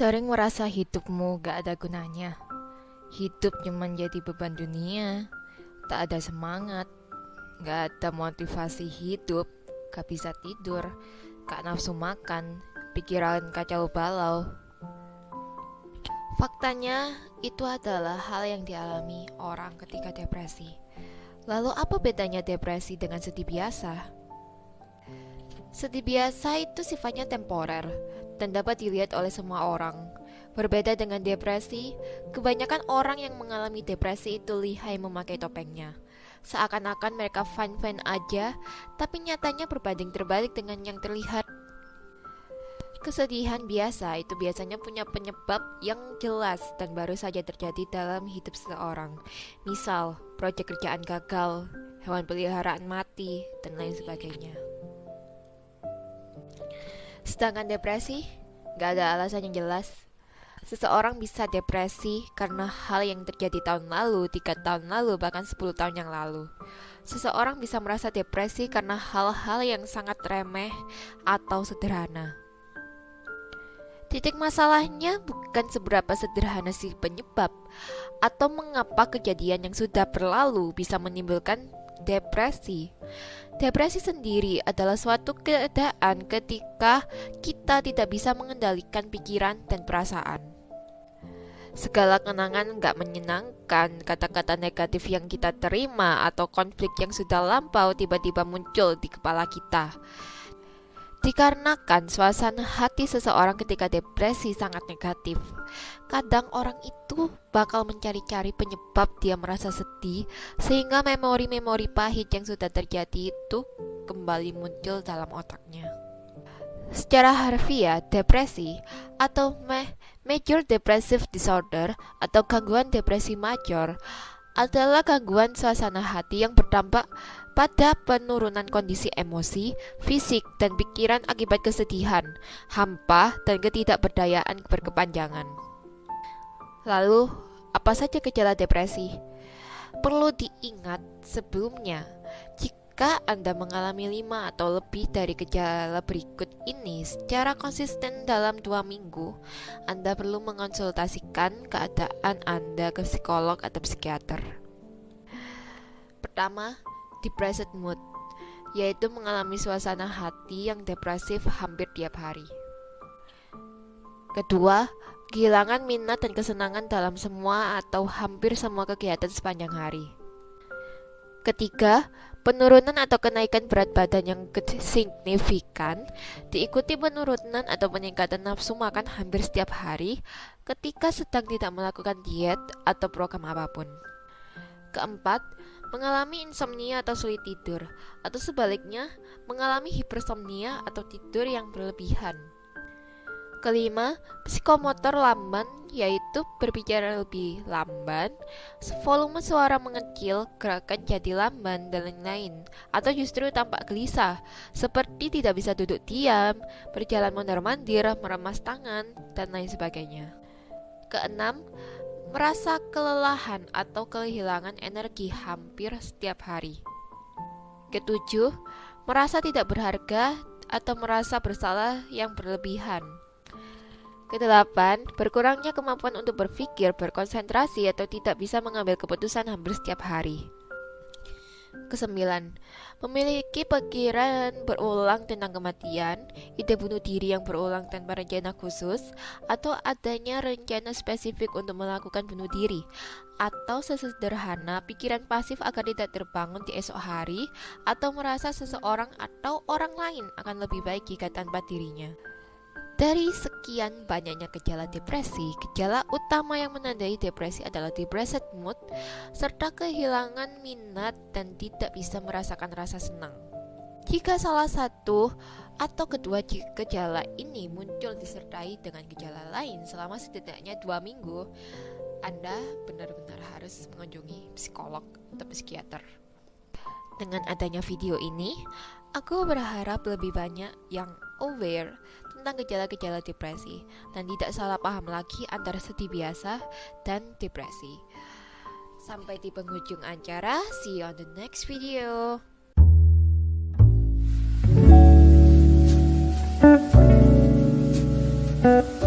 Sering merasa hidupmu gak ada gunanya. Hidup cuma jadi beban dunia. Tak ada semangat, gak ada motivasi hidup. Gak bisa tidur, gak nafsu makan, pikiran kacau balau. Faktanya, itu adalah hal yang dialami orang ketika depresi. Lalu apa bedanya depresi dengan sedih biasa? Sedih biasa itu sifatnya temporer dan dapat dilihat oleh semua orang. Berbeda dengan depresi, kebanyakan orang yang mengalami depresi itu lihai memakai topengnya. Seakan-akan mereka fine-fine aja, tapi nyatanya berbanding terbalik dengan yang terlihat. Kesedihan biasa itu biasanya punya penyebab yang jelas dan baru saja terjadi dalam hidup seseorang. Misal, proyek kerjaan gagal, hewan peliharaan mati, dan lain sebagainya. Sedangkan depresi, gak ada alasan yang jelas. Seseorang bisa depresi karena hal yang terjadi tahun lalu, 3 tahun lalu, bahkan 10 tahun yang lalu. Seseorang bisa merasa depresi karena hal-hal yang sangat remeh atau sederhana. Titik masalahnya bukan seberapa sederhana si penyebab, atau mengapa kejadian yang sudah berlalu bisa menimbulkan depresi. Depresi sendiri adalah suatu keadaan ketika kita tidak bisa mengendalikan pikiran dan perasaan. Segala kenangan gak menyenangkan, kata-kata negatif yang kita terima, atau konflik yang sudah lampau tiba-tiba muncul di kepala kita. Dikarenakan suasana hati seseorang ketika depresi sangat negatif. Kadang orang itu bakal mencari-cari penyebab dia merasa sedih, sehingga memori-memori pahit yang sudah terjadi itu kembali muncul dalam otaknya. Secara harfiah, depresi atau major depressive disorder atau gangguan depresi major adalah gangguan suasana hati yang berdampak pada penurunan kondisi emosi, fisik, dan pikiran akibat kesedihan, hampa, dan ketidakberdayaan berkepanjangan. Lalu, apa saja gejala depresi? Perlu diingat sebelumnya, jika Anda mengalami 5 atau lebih dari gejala berikut ini secara konsisten dalam 2 minggu, Anda perlu mengonsultasikan keadaan Anda ke psikolog atau psikiater. Pertama, depressed mood, yaitu mengalami suasana hati yang depresif hampir tiap hari. Kedua, kehilangan minat dan kesenangan dalam semua atau hampir semua kegiatan sepanjang hari. Ketiga, penurunan atau kenaikan berat badan yang signifikan, diikuti penurunan atau peningkatan nafsu makan hampir setiap hari ketika sedang tidak melakukan diet atau program apapun. Keempat, mengalami insomnia atau sulit tidur, atau sebaliknya, mengalami hipersomnia atau tidur yang berlebihan. Kelima, psikomotor lamban, yaitu berbicara lebih lamban, volume suara mengecil, gerakan jadi lamban, dan lain-lain. Atau justru tampak gelisah, seperti tidak bisa duduk diam, berjalan mondar-mandir, meremas tangan, dan lain sebagainya. Keenam, merasa kelelahan atau kehilangan energi hampir setiap hari. Ketujuh, merasa tidak berharga atau merasa bersalah yang berlebihan. Kedelapan, berkurangnya kemampuan untuk berpikir, berkonsentrasi, atau tidak bisa mengambil keputusan hampir setiap hari. Kesembilan, memiliki pikiran berulang tentang kematian, ide bunuh diri yang berulang tanpa rencana khusus, atau adanya rencana spesifik untuk melakukan bunuh diri, atau sesederhana pikiran pasif agar tidak terbangun di esok hari, atau merasa seseorang atau orang lain akan lebih baik jika tanpa dirinya. Dari sekian banyaknya gejala depresi, gejala utama yang menandai depresi adalah depressed mood, serta kehilangan minat dan tidak bisa merasakan rasa senang. Jika salah satu atau kedua gejala ini muncul disertai dengan gejala lain selama setidaknya 2 minggu, Anda benar-benar harus mengunjungi psikolog atau psikiater. Dengan adanya video ini, aku berharap lebih banyak yang aware tentang gejala-gejala depresi dan tidak salah paham lagi antara sedih biasa dan depresi. Sampai di penghujung acara, see you on the next video. Thank you.